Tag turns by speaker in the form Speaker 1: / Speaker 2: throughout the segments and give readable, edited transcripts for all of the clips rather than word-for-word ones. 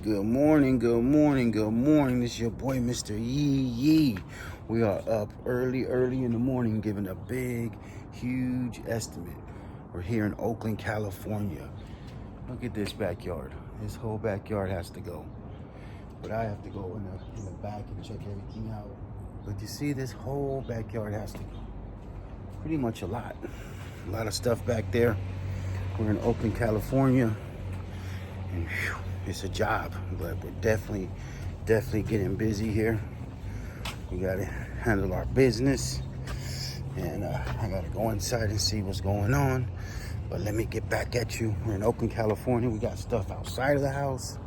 Speaker 1: Good morning, good morning, good morning. This is your boy, Mr. Yee Yee. We are up early in the morning giving a big, huge estimate. We're here in Oakland, California. Look at this backyard. This whole backyard has to go. But I have to go in the back and check everything out. But you see, this whole backyard has to go. Pretty much a lot of stuff back there. We're in Oakland, California. And whew, it's a job, but we're definitely getting busy here. We gotta handle our business, and I gotta go inside and see what's going on. But let me get back at you. We're in Oakland, California. We got stuff outside of the house.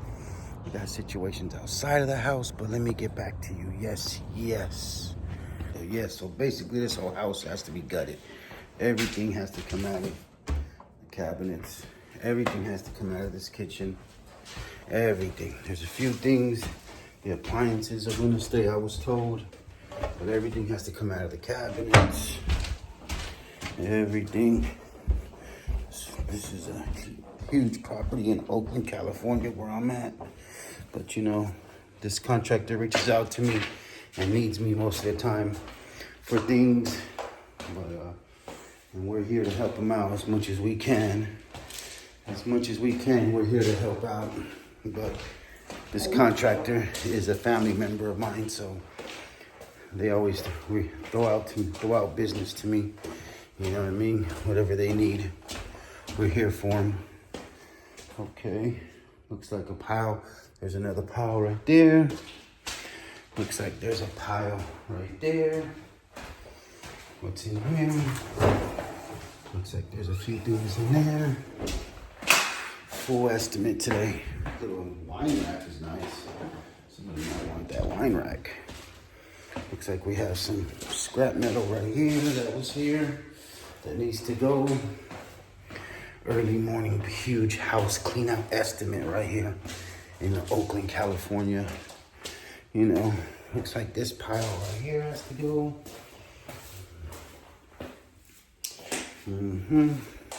Speaker 1: We got situations outside of the house, but let me get back to you. Yes. So basically this whole house has to be gutted. Everything has to come out of the cabinets. Everything has to come out of this kitchen. Everything. There's a few things. The appliances are gonna stay, I was told. But everything has to come out of the cabinets. Everything. This is a huge property in Oakland, California, where I'm at. But you know, this contractor reaches out to me and needs me most of the time for things. But and we're here to help him out as much as we can. We're here to help out. But this contractor is a family member of mine, so they always throw out business to me. You know what I mean? Whatever they need, we're here for them. Okay, looks like a pile. There's another pile right there. Looks like there's a pile right there. What's in here? Looks like there's a few things in there. Full estimate today. Little wine rack is nice. Somebody might want that wine rack. Looks like we have some scrap metal right here that was here that needs to go. Early morning, huge house clean out estimate right here in Oakland, California. You know, looks like this pile right here has to go.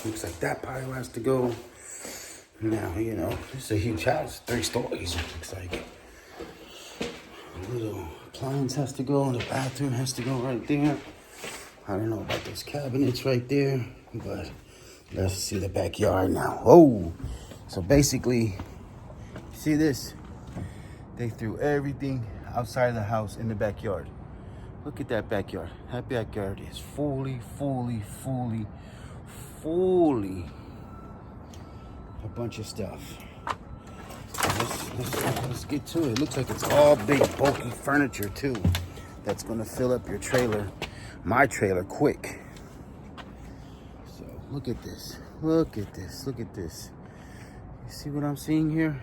Speaker 1: Looks like that pile has to go. Now, you know, it's a huge house, 3 stories. Looks like a little appliance has to go, and the bathroom has to go right there. I don't know about those cabinets right there, but let's see the backyard now. Oh, so basically, see this? They threw everything outside of the house in the backyard. Look at that backyard. That backyard is fully a bunch of stuff. Let's get to it. It looks like it's all big, bulky furniture too. That's gonna fill up your trailer, my trailer, quick. So look at this. Look at this. You see what I'm seeing here?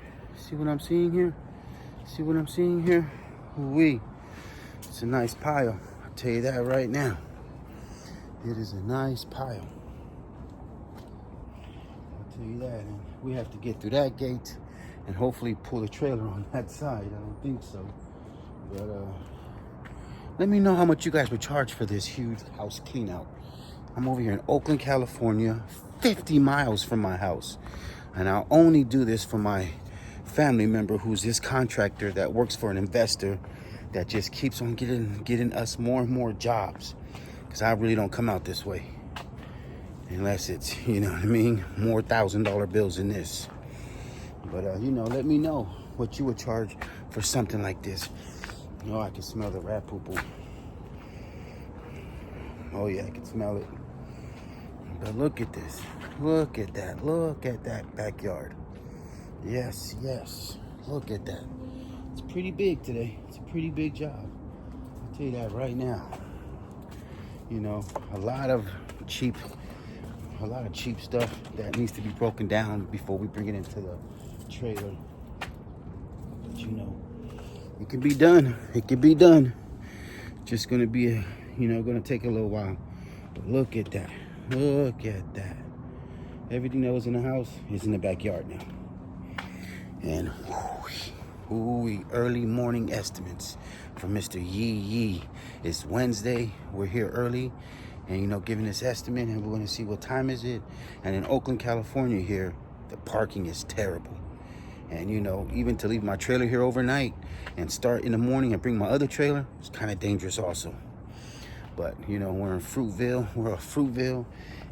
Speaker 1: Ooh-wee. It's a nice pile. I'll tell you that right now. It is a nice pile. You that, and we have to get through that gate and hopefully pull the trailer on that side. I don't think so, but let me know how much you guys would charge for this huge house clean out. I'm over here in Oakland, California, 50 miles from my house, and I'll only do this for my family member who's this contractor that works for an investor that just keeps on getting us more and more jobs, because I really don't come out this way unless it's, you know what I mean, more $1,000 bills than this. But you know, let me know what you would charge for something like this. Oh, I can smell the rat poo-poo. Oh yeah, I can smell it. But look at this. Look at that backyard. Yes. Look at that. It's pretty big today. It's a pretty big job. I'll tell you that right now. You know, a lot of cheap stuff that needs to be broken down before we bring it into the trailer. But you know, it can be done. Just gonna be, gonna take a little while. But look at that. Everything that was in the house is in the backyard now. And early morning estimates from Mr. Yee Yee. It's Wednesday. We're here early. And, giving this estimate, and we're going to see what time is it. And in Oakland, California here, the parking is terrible. And, you know, even to leave my trailer here overnight and start in the morning and bring my other trailer, it's kind of dangerous also. But, you know, we're in Fruitville. We're at Fruitville.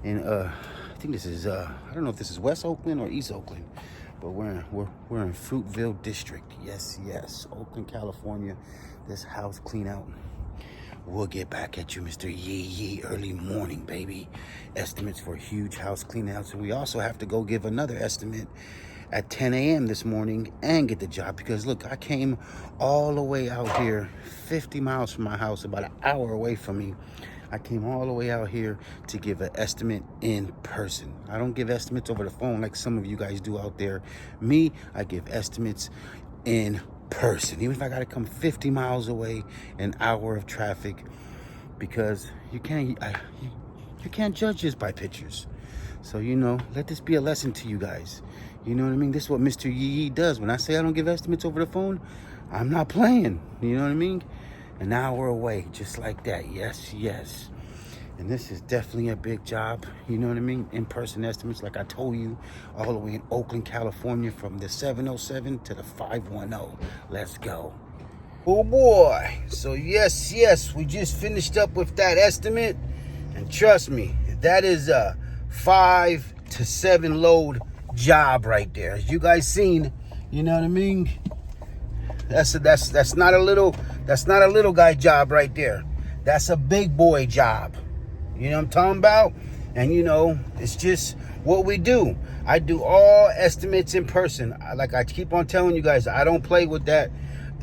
Speaker 1: And I think this is, I don't know if this is West Oakland or East Oakland. But we're in Fruitville District. Yes, yes. Oakland, California. This house clean out. We'll get back at you, Mr. Yee Yee, early morning, baby. Estimates for a huge house clean out. So we also have to go give another estimate at 10 a.m. this morning and get the job. Because, look, I came all the way out here, 50 miles from my house, about an hour away from me. I came all the way out here to give an estimate in person. I don't give estimates over the phone like some of you guys do out there. Me, I give estimates in person, even if I gotta come 50 miles away, an hour of traffic, because you can't judge this by pictures. So, you know, let this be a lesson to you guys. You know what I mean? This is what Mr. Yee Yee does. When I say I don't give estimates over the phone, I'm not playing. You know what I mean? An hour away, just like that. Yes, yes. And this is definitely a big job, you know what I mean? In-person estimates, like I told you, all the way in Oakland, California, from the 707 to the 510. Let's go. Oh boy. So yes, yes, we just finished up with that estimate. And trust me, that is a 5 to 7 load job right there. As you guys seen, you know what I mean? That's not a little guy job right there. That's a big boy job. You know what I'm talking about? And, you know, it's just what we do. I do all estimates in person. Like I keep on telling you guys, I don't play with that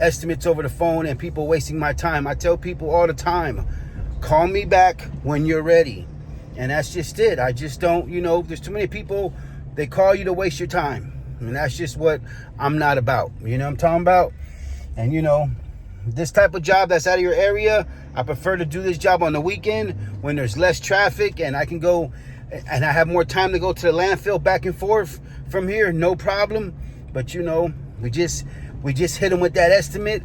Speaker 1: estimates over the phone and people wasting my time. I tell people all the time, call me back when you're ready. And that's just it. I just don't, you know, there's too many people, they call you to waste your time. And that's just what I'm not about. You know what I'm talking about? And, you know, this type of job that's out of your area, I prefer to do this job on the weekend when there's less traffic and I can go and I have more time to go to the landfill back and forth from here, no problem. But, you know, we just hit them with that estimate.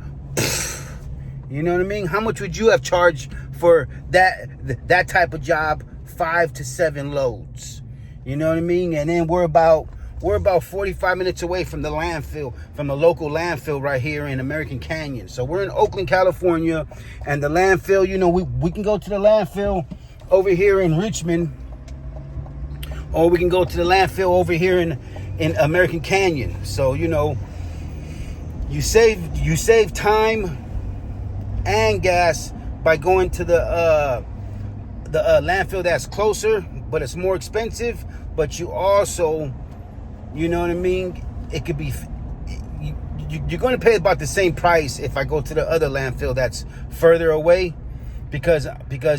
Speaker 1: You know what I mean? How much would you have charged for that type of job? 5 to 7 loads. You know what I mean? And then we're about 45 minutes away from the landfill, from the local landfill right here in American Canyon. So we're in Oakland, California, and the landfill, you know, we can go to the landfill over here in Richmond, or we can go to the landfill over here in American Canyon. So, you know, you save time and gas by going to the landfill that's closer, but it's more expensive. But you also, you know what I mean? It could be, you're going to pay about the same price if I go to the other landfill that's further away, because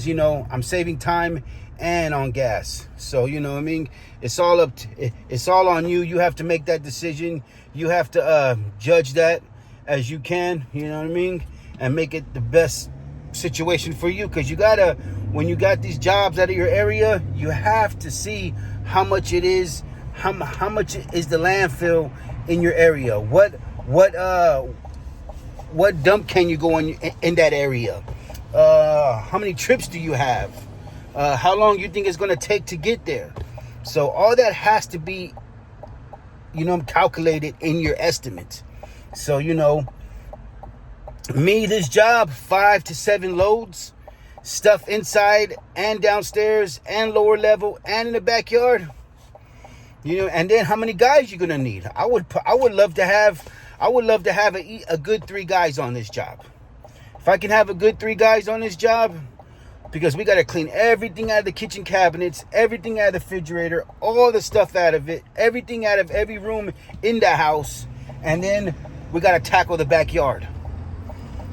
Speaker 1: you know, I'm saving time and on gas. So, you know what I mean? It's all on you. You have to make that decision. You have to judge that as you can, you know what I mean? And make it the best situation for you, because you gotta, when you got these jobs out of your area, you have to see how much it is. How much is the landfill in your area? What dump can you go in that area? How many trips do you have? How long you think it's going to take to get there? So all that has to be, you know, calculated in your estimate. So, you know, me, this job, 5 to 7 loads, stuff inside and downstairs and lower level and in the backyard. You know, and then how many guys you're gonna need? I would love to have a good 3 guys on this job. If I can have a good 3 guys on this job, because we gotta clean everything out of the kitchen cabinets, everything out of the refrigerator, all the stuff out of it, everything out of every room in the house, and then we gotta tackle the backyard.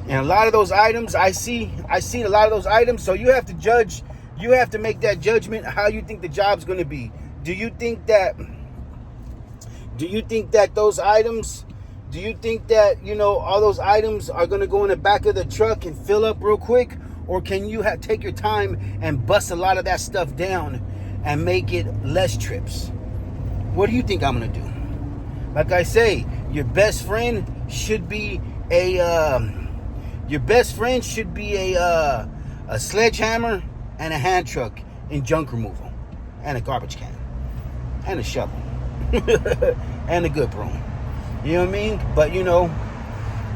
Speaker 1: And a lot of those items, I seen a lot of those items. So you have to judge. You have to make that judgment how you think the job's gonna be. Do you think that those items, do you think that, you know, all those items are going to go in the back of the truck and fill up real quick? Or can you take your time and bust a lot of that stuff down and make it less trips? What do you think I'm going to do? Like I say, your best friend should be a sledgehammer and a hand truck in junk removal and a garbage can. And a shovel. And a good broom. You know what I mean? But you know,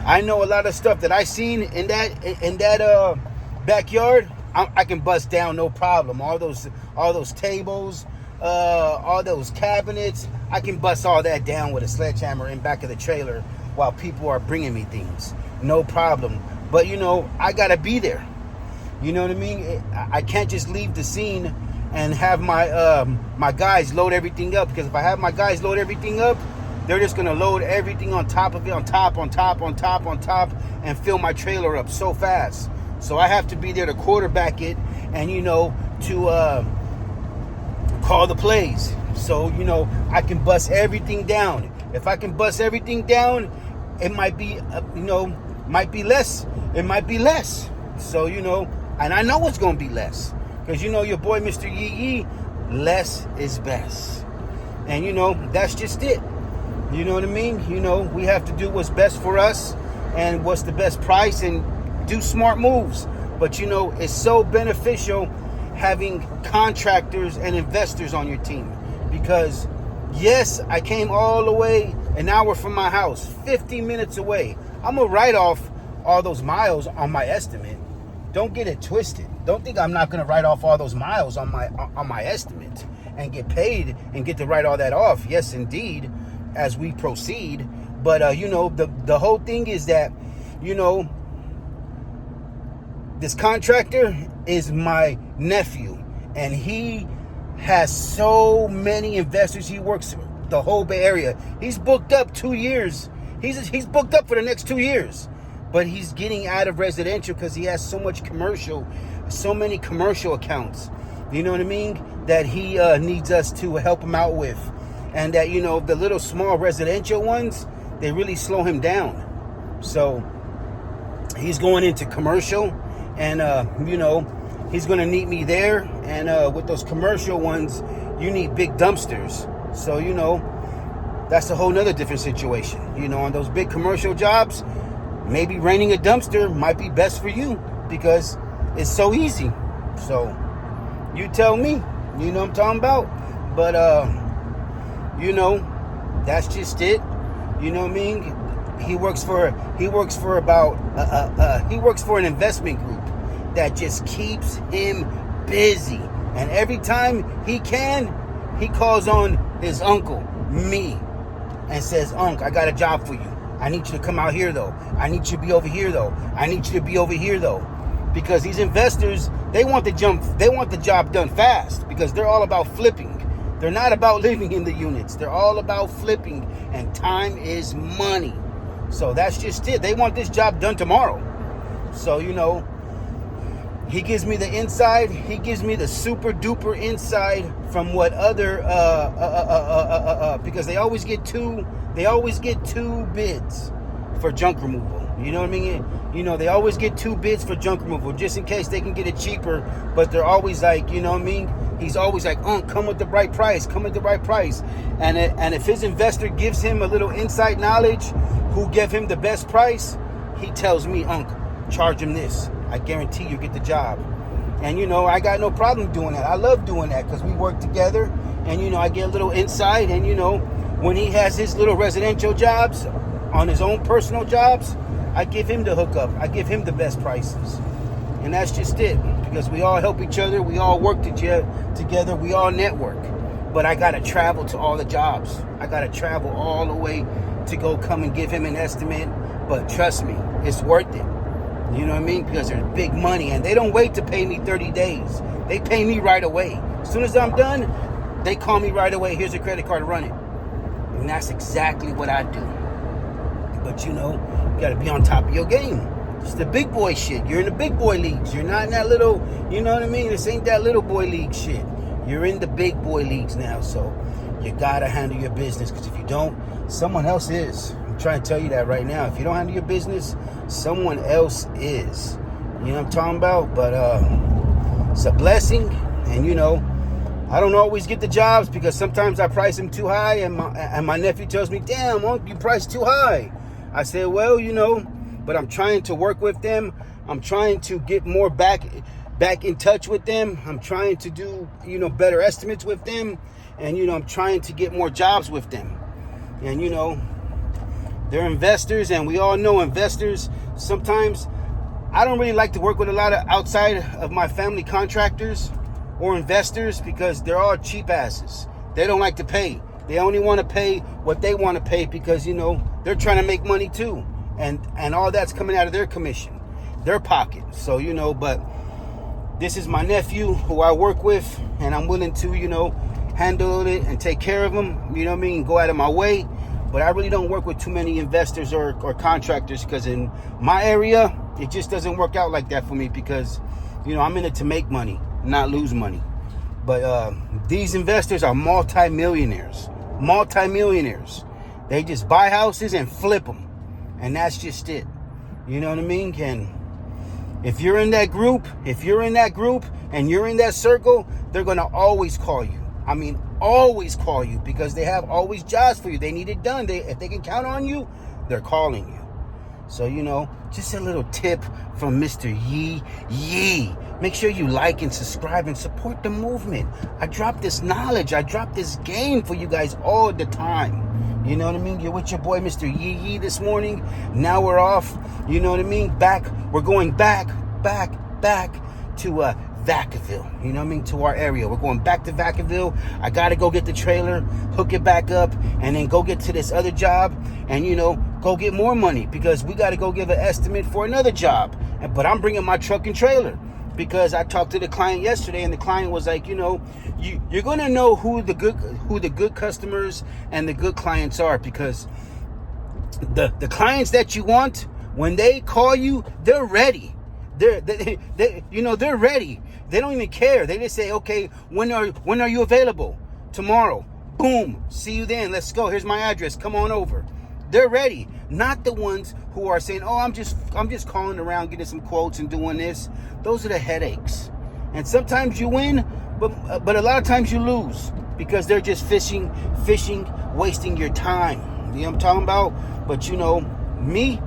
Speaker 1: I know a lot of stuff that I seen in that backyard. I can bust down no problem. All those tables, all those cabinets, I can bust all that down with a sledgehammer in back of the trailer while people are bringing me things. No problem. But you know, I gotta be there. You know what I mean? I can't just leave the scene and have my guys load everything up, because if I have my guys load everything up, they're just gonna load everything on top of it, on top, and fill my trailer up so fast. So I have to be there to quarterback it, and you know, to call the plays. So you know, I can bust everything down. If I can bust everything down, it might be might be less. It might be less. So you know, and I know it's gonna be less, because you know your boy Mr. Yee Yee, less is best, and you know that's just it. You know what I mean? You know, we have to do what's best for us and what's the best price and do smart moves. But you know, it's so beneficial having contractors and investors on your team, because yes, I came all the way an hour from my house, 50 minutes away. I'm gonna write off all those miles on my estimate. Don't get it twisted. Don't think I'm not gonna write off all those miles on my estimate and get paid and get to write all that off. Yes, indeed, as we proceed. But you know, the whole thing is that, you know, this contractor is my nephew, and he has so many investors. He works the whole Bay Area. He's booked up 2 years. He's booked up for the next 2 years, but he's getting out of residential because he has so much commercial, so many commercial accounts. You know what I mean? That he needs us to help him out with. And that, you know, the little small residential ones, they really slow him down. So he's going into commercial, and you know, he's going to need me there. And with those commercial ones, you need big dumpsters. So you know, that's a whole nother different situation. You know, on those big commercial jobs, maybe renting a dumpster might be best for you, because it's so easy. So you tell me. You know what I'm talking about? But you know, that's just it. You know what I mean? He works for an investment group that just keeps him busy. And every time he can, he calls on his uncle, me, and says, "Unc, I got a job for you. I need you to come out here though. I need you to be over here though. I need you to be over here though." Because these investors, they want the job done fast, because they're all about flipping. They're not about living in the units. They're all about flipping, and time is money. So that's just it. They want this job done tomorrow. So, you know, he gives me the inside. He gives me the super duper inside from what other, because they always get two bids for junk removal. You know what I mean? You know, they always get 2 bids for junk removal, just in case they can get it cheaper. But they're always like, you know what I mean? He's always like, come with the right price, come with the right price. And if his investor gives him a little inside knowledge who give him the best price, he tells me, charge him this. I guarantee you get the job. And, you know, I got no problem doing that. I love doing that, because we work together. And, you know, I get a little insight. And, you know, when he has his little residential jobs on his own personal jobs, I give him the hookup. I give him the best prices. And that's just it. Because we all help each other. We all work together. We all network. But I got to travel to all the jobs. I got to travel all the way to go come and give him an estimate. But trust me, it's worth it. You know what I mean? Because there's big money. And they don't wait to pay me 30 days. They pay me right away. As soon as I'm done, they call me right away. Here's a credit card, run it. And that's exactly what I do. But, you know, you got to be on top of your game. It's the big boy shit. You're in the big boy leagues. You're not in that little, you know what I mean? This ain't that little boy league shit. You're in the big boy leagues now. So you got to handle your business. Because if you don't, someone else is. I'm trying to tell you that right now. If you don't handle your business, someone else is. You know what I'm talking about? But it's a blessing. And, you know, I don't always get the jobs, because sometimes I price them too high. And my nephew tells me, "Damn, Unc, you price too high." I said, well, you know, but I'm trying to work with them. I'm trying to get more back in touch with them. I'm trying to do, you know, better estimates with them. And, you know, I'm trying to get more jobs with them. And, you know, They're investors, and we all know investors. Sometimes I don't really like to work with a lot of outside of my family contractors or investors because they're all cheap asses. They don't like to pay. They only want to pay what they want to pay because, you know, they're trying to make money too. And all that's coming out of their commission, their pocket. So, you know, but this is my nephew who I work with, and I'm willing to, you know, handle it and take care of him, you know what I mean, go out of my way. But I really don't work with too many investors or contractors because in my area, it just doesn't work out like that for me because, you know, I'm in it to make money, not lose money. But these investors are multi-millionaires. They just buy houses and flip them. And that's just it. You know what I mean? And if you're in that group and you're in that circle, they're going to always call you. I mean, always call you because they have always jobs for you. They need it done. If they can count on you, they're calling you. So, you know, just a little tip from Mr. Yee Yee. Make sure you like and subscribe and support the movement. I drop this knowledge. I drop this game for you guys all the time. You know what I mean? You're with your boy, Mr. Yee Yee, this morning. Now we're off. You know what I mean? We're going back to Vacaville. You know what I mean? To our area. We're going back to Vacaville. I got to go get the trailer, hook it back up, and then go get to this other job and, you know, go get more money because we got to go give an estimate for another job. But I'm bringing my truck and trailer because I talked to the client yesterday, and the client was like, you know, you're going to know who the good customers and the good clients are because the clients that you want, when they call you, they're ready. They're ready. They don't even care. They just say, okay, when are you available? Tomorrow. Boom. See you then. Let's go. Here's my address. Come on over. They're ready. Not the ones who are saying, oh, I'm just calling around, getting some quotes and doing this. Those are the headaches. And sometimes you win, but a lot of times you lose because they're just fishing, wasting your time. You know what I'm talking about? But you know, me,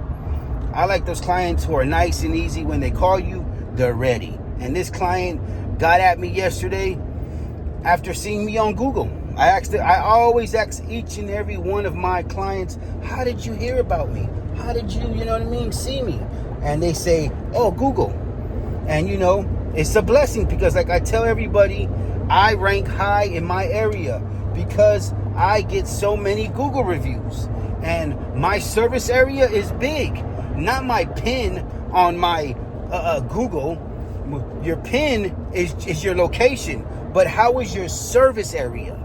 Speaker 1: I like those clients who are nice and easy. When they call you, they're ready. And this client got at me yesterday after seeing me on Google. I always ask each and every one of my clients, how did you hear about me? How did you know what I mean, see me? And they say, oh, Google. And you know, it's a blessing because like I tell everybody, I rank high in my area because I get so many Google reviews. And my service area is big. Not my pin on my Google. Your pin is your location. But how is your service area?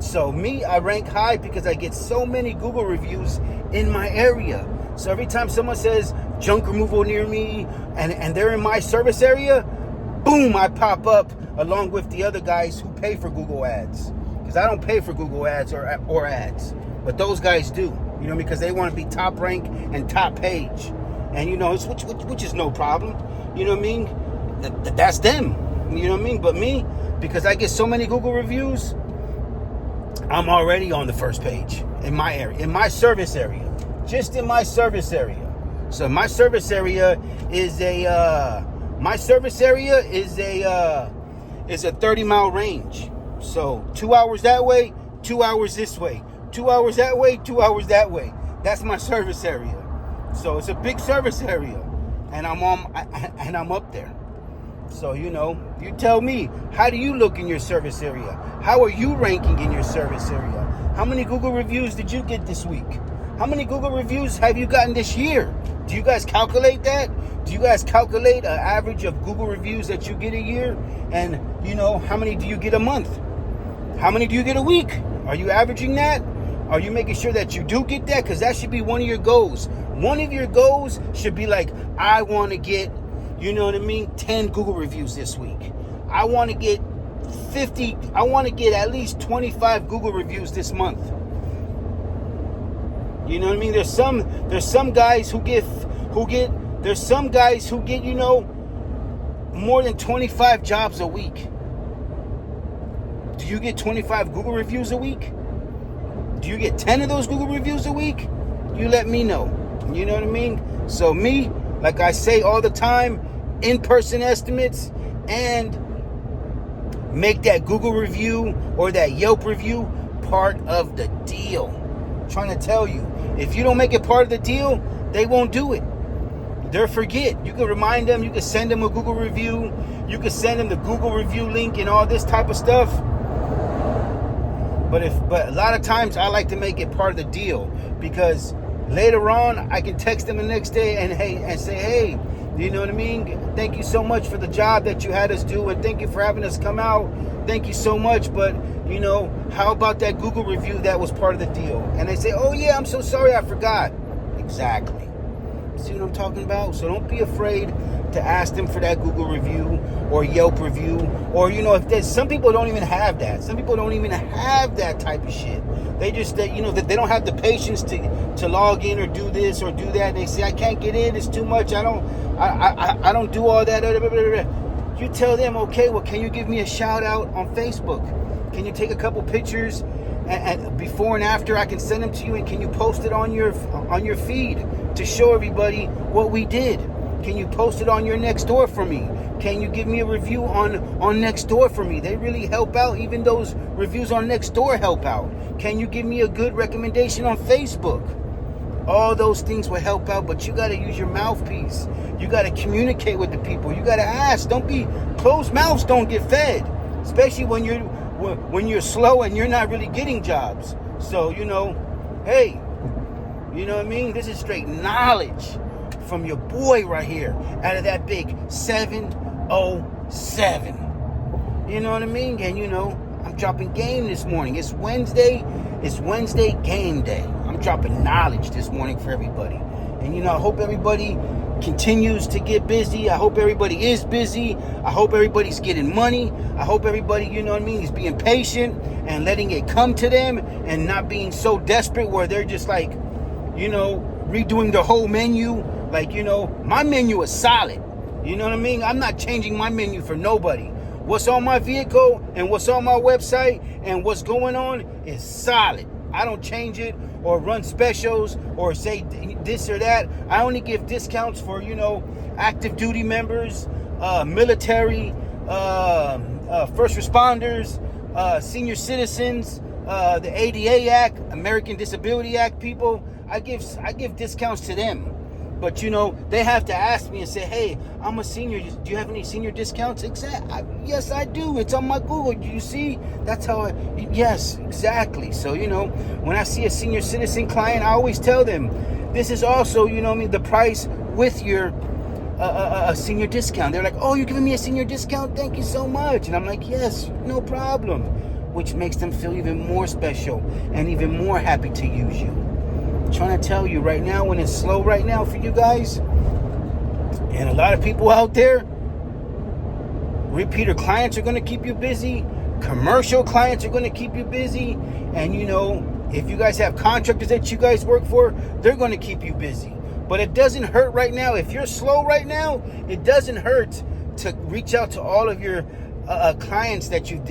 Speaker 1: So me, I rank high because I get so many Google reviews in my area. So every time someone says junk removal near me and they're in my service area, boom, I pop up along with the other guys who pay for Google ads. Because I don't pay for Google ads or ads. But those guys do, you know, because they want to be top rank and top page. And, you know, which is no problem. You know what I mean? That's them. You know what I mean? But me, because I get so many Google reviews, I'm already on the first page in my area, in my service area, just in my service area. So my service area is a 30-mile range. So 2 hours that way, 2 hours this way, 2 hours that way, 2 hours that way. That's my service area. So it's a big service area, and I'm up there. So, you know, you tell me, how do you look in your service area? How are you ranking in your service area? How many Google reviews did you get this week? How many Google reviews have you gotten this year? Do you guys calculate that? Do you guys calculate an average of Google reviews that you get a year? And, you know, how many do you get a month? How many do you get a week? Are you averaging that? Are you making sure that you do get that? Because that should be one of your goals. One of your goals should be like, I want to get, you know what I mean, 10 Google reviews this week. I want to get 50, I want to get at least 25 Google reviews this month. You know what I mean? There's some guys who get, you know, more than 25 jobs a week. Do you get 25 Google reviews a week? Do you get 10 of those Google reviews a week? You let me know. You know what I mean? So me, like I say all the time, in-person estimates and make that Google review or that Yelp review part of the deal. trying to tell you. If you don't make it part of the deal, they won't do it. They'll forget. You can remind them. You can send them a Google review. You can send them the Google review link and all this type of stuff. But a lot of times I like to make it part of the deal, because later on I can text them the next day and say, hey, you know what I mean? Thank you so much for the job that you had us do, and thank you for having us come out. Thank you so much. But you know, how about that Google review that was part of the deal? And they say, oh yeah, I'm so sorry, I forgot. Exactly. See what I'm talking about? So don't be afraid to ask them for that Google review or Yelp review, or you know, if there's some people don't even have that. Some people don't even have that type of shit. They just you know, that they don't have the patience to log in or do this or do that. They say, I can't get in, it's too much. I don't do all that. You tell them, okay, well, can you give me a shout out on Facebook? Can you take a couple pictures and before and after? I can send them to you, and can you post it on your feed to show everybody what we did? Can you post it on your Nextdoor for me? Can you give me a review on Nextdoor for me? They really help out. Even those reviews on Nextdoor help out. Can you give me a good recommendation on Facebook? All those things will help out, but you got to use your mouthpiece. You got to communicate with the people. You got to ask. Don't be closed mouths. Don't get fed, especially when you're slow and you're not really getting jobs. So you know, hey, you know what I mean? This is straight knowledge from your boy right here, out of that big 707. You know what I mean? And you know, I'm dropping game this morning. It's Wednesday. It's Wednesday game day. I'm dropping knowledge this morning for everybody. And you know, I hope everybody continues to get busy. I hope everybody is busy. I hope everybody's getting money. I hope everybody, you know what I mean, is being patient and letting it come to them, and not being so desperate where they're just like, you know, redoing the whole menu. Like, you know, my menu is solid. You know what I mean? I'm not changing my menu for nobody. What's on my vehicle and what's on my website and what's going on is solid. I don't change it or run specials or say this or that. I only give discounts for, you know, active duty members, military, first responders, senior citizens, the ADA Act, American Disability Act people. I give discounts to them. But, you know, they have to ask me and say, hey, I'm a senior. Do you have any senior discounts? Yes, I do. It's on my Google. Do you see? That's how yes, exactly. So, you know, when I see a senior citizen client, I always tell them, this is also, you know what I mean, the price with your a senior discount. They're like, oh, you're giving me a senior discount? Thank you so much. And I'm like, yes, no problem. Which makes them feel even more special and even more happy to use you. Trying to tell you right now, when it's slow right now for you guys, and a lot of people out there, repeater clients are going to keep you busy, commercial clients are going to keep you busy, and you know, if you guys have contractors that you guys work for, they're going to keep you busy. But it doesn't hurt right now. If you're slow right now, it doesn't hurt to reach out to all of your clients that you've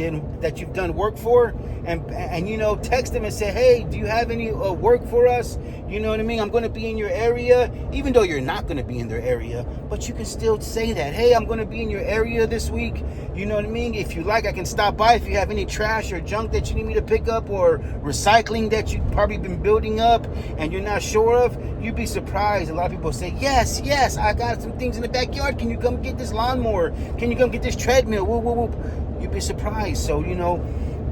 Speaker 1: done work for, and you know, text them and say, hey, do you have any work for us? You know what I mean? I'm going to be in your area, even though you're not going to be in their area, but you can still say that, hey, I'm going to be in your area this week. You know what I mean? If you like, I can stop by. If you have any trash or junk that you need me to pick up, or recycling that you've probably been building up and you're not sure of, you'd be surprised. A lot of people say, yes, I got some things in the backyard. Can you come get this lawnmower? Can you come get this treadmill? Whoop, whoop, whoop. You'd be surprised. So, you know,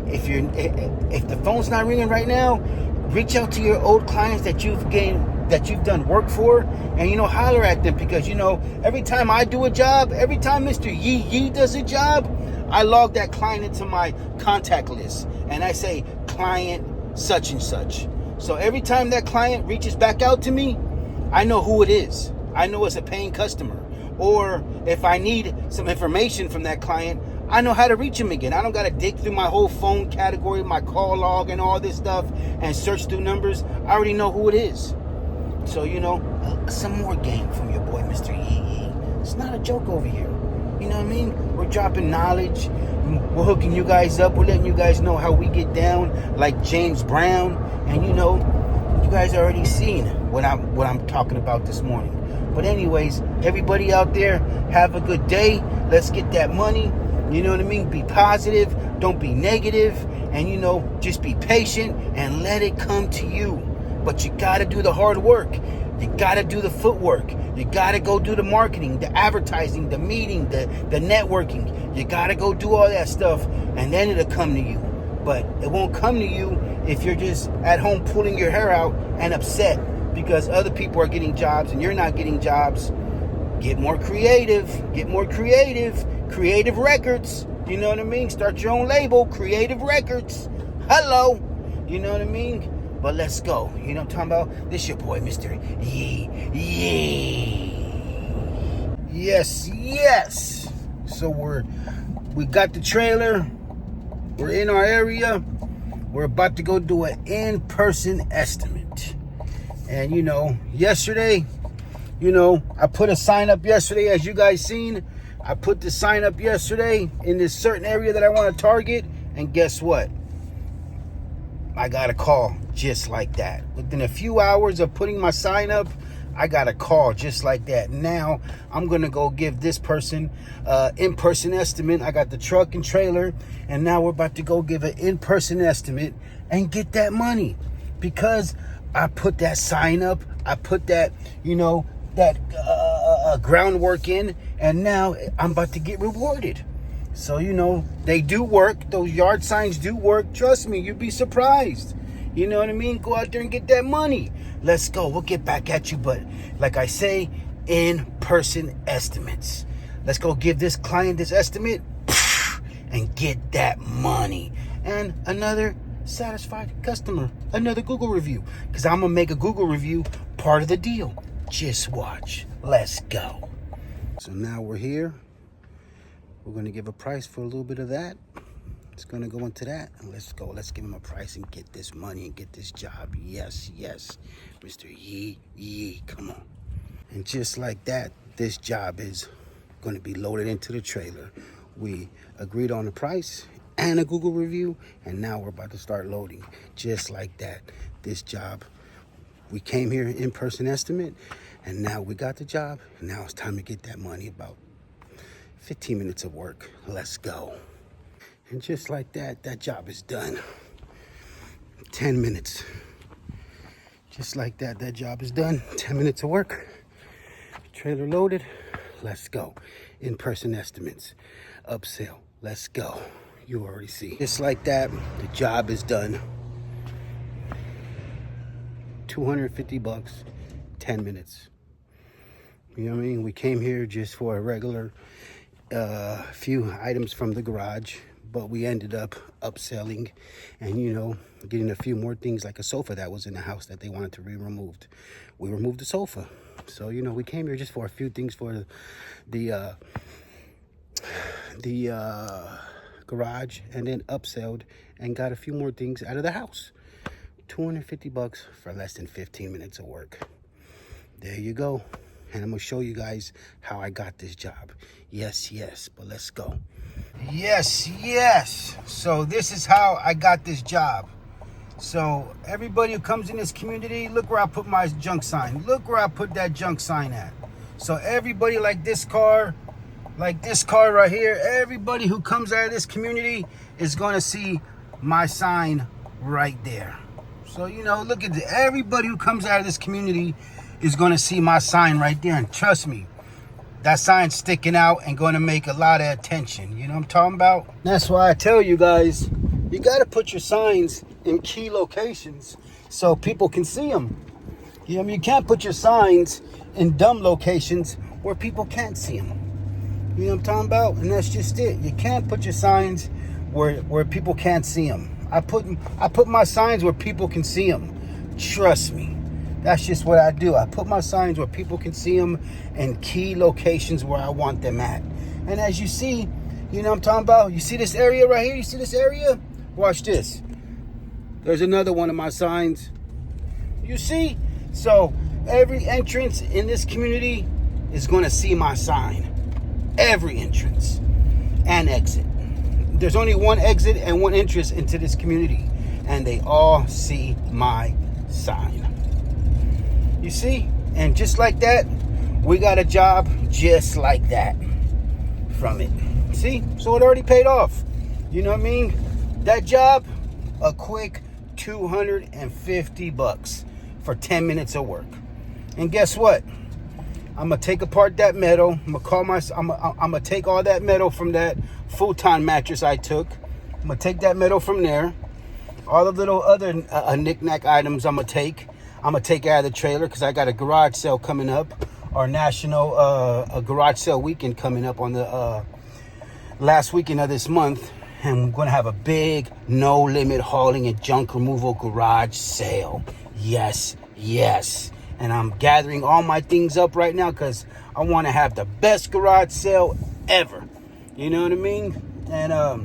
Speaker 1: if the phone's not ringing right now, reach out to your old clients that you've done work for, and, you know, holler at them, because, you know, every time I do a job, every time Mr. Yee Yee does a job, I log that client into my contact list, and I say, client such and such. So every time that client reaches back out to me, I know who it is. I know it's a paying customer. Or if I need some information from that client, I know how to reach him again. I don't got to dig through my whole phone category, my call log and all this stuff and search through numbers. I already know who it is. So, you know, some more game from your boy, Mr. Yee Yee. It's not a joke over here. You know what I mean? We're dropping knowledge. We're hooking you guys up. We're letting you guys know how we get down, like James Brown. And, you know, you guys already seen what I'm talking about this morning. But anyways, everybody out there, have a good day. Let's get that money. You know what I mean? Be positive. Don't be negative. And, you know, just be patient and let it come to you. but you got to do the hard work. You got to do the footwork. You got to go do the marketing, the advertising, the meeting, the networking. You got to go do all that stuff, and then it'll come to you. But it won't come to you if you're just at home pulling your hair out and upset because other people are getting jobs and you're not getting jobs. Get more creative. Get more creative. Creative Records. You know what I mean? Start your own label. Creative Records. Hello. You know what I mean? But let's go. You know what I'm talking about? This your boy, Mr. Yee Yee. Yes, yes. So we got the trailer. We're in our area. We're about to go do an in-person estimate. And you know, yesterday, you know, I put a sign up yesterday, as you guys seen. I put the sign up yesterday in this certain area that I want to target. And guess what? I got a call just like that. Within a few hours of putting my sign up, I got a call just like that. Now, I'm going to go give this person in-person estimate. I got the truck and trailer, and now we're about to go give an in-person estimate and get that money. Because I put that sign up, I put that, you know, that groundwork in, and now I'm about to get rewarded. So, you know, they do work. Those yard signs do work. Trust me, you'd be surprised. You know what I mean? Go out there and get that money. Let's go. We'll get back at you. But like I say, in-person estimates. Let's go give this client this estimate and get that money. And another satisfied customer. Another Google review. Because I'm going to make a Google review part of the deal. Just watch. Let's go. So now we're here. We're going to give a price for a little bit of that. It's going to go into that. And let's go. Let's give him a price and get this money and get this job. Yes, yes. Mr. Yee Yee, come on. And just like that, this job is going to be loaded into the trailer. We agreed on the price and a Google review. And now we're about to start loading. Just like that. This job, we came here in-person estimate. And now we got the job. Now it's time to get that money. About 15 minutes of work. Let's go. And just like that, that job is done. 10 minutes. Just like that, that job is done. 10 minutes of work. Trailer loaded. Let's go. In-person estimates. Upsell. Let's go. You already see. Just like that, the job is done. $250, 10 minutes. You know what I mean? We came here just for a regular few items from the garage, but we ended up upselling and, you know, getting a few more things like a sofa that was in the house that they wanted to be removed. We removed the sofa. So, you know, we came here just for a few things for the garage, and then upselled and got a few more things out of the house. $250 for less than 15 minutes of work. There you go. And I'm going to show you guys how I got this job. Yes, yes, but let's go. Yes, yes. So this is how I got this job. So everybody who comes in this community, look where I put my junk sign. Look where I put that junk sign at. So everybody like this car right here, everybody who comes out of this community is going to see my sign right there. So, you know, look at everybody who comes out of this community is going to see my sign right there. And trust me, that sign's sticking out and going to make a lot of attention. You know what I'm talking about? That's why I tell you guys, you got to put your signs in key locations so people can see them. You know what I mean? You can't put your signs in dumb locations where people can't see them. You know what I'm talking about? And that's just it. You can't put your signs where people can't see them. I put my signs where people can see them. Trust me. That's just what I do. I put my signs where people can see them in key locations where I want them at. And as you see, you know what I'm talking about? You see this area right here? You see this area? Watch this. There's another one of my signs. You see? So every entrance in this community is going to see my sign. Every entrance and exit. There's only one exit and one entrance into this community, and they all see my sign. You see? And just like that, we got a job just like that from it. See? So it already paid off. You know what I mean? That job, a quick $250 for 10 minutes of work. And guess what? I'm gonna take apart that metal. I'm gonna take all that metal from that futon mattress I took. I'm gonna take that metal from there. All the little other knick-knack items I'm gonna take out of the trailer, because I got a garage sale coming up, our national a garage sale weekend coming up on the last weekend of this month. And we're gonna have a big no limit hauling and junk removal garage sale. Yes. And I'm gathering all my things up right now because I want to have the best garage sale ever. You know what I mean? And, I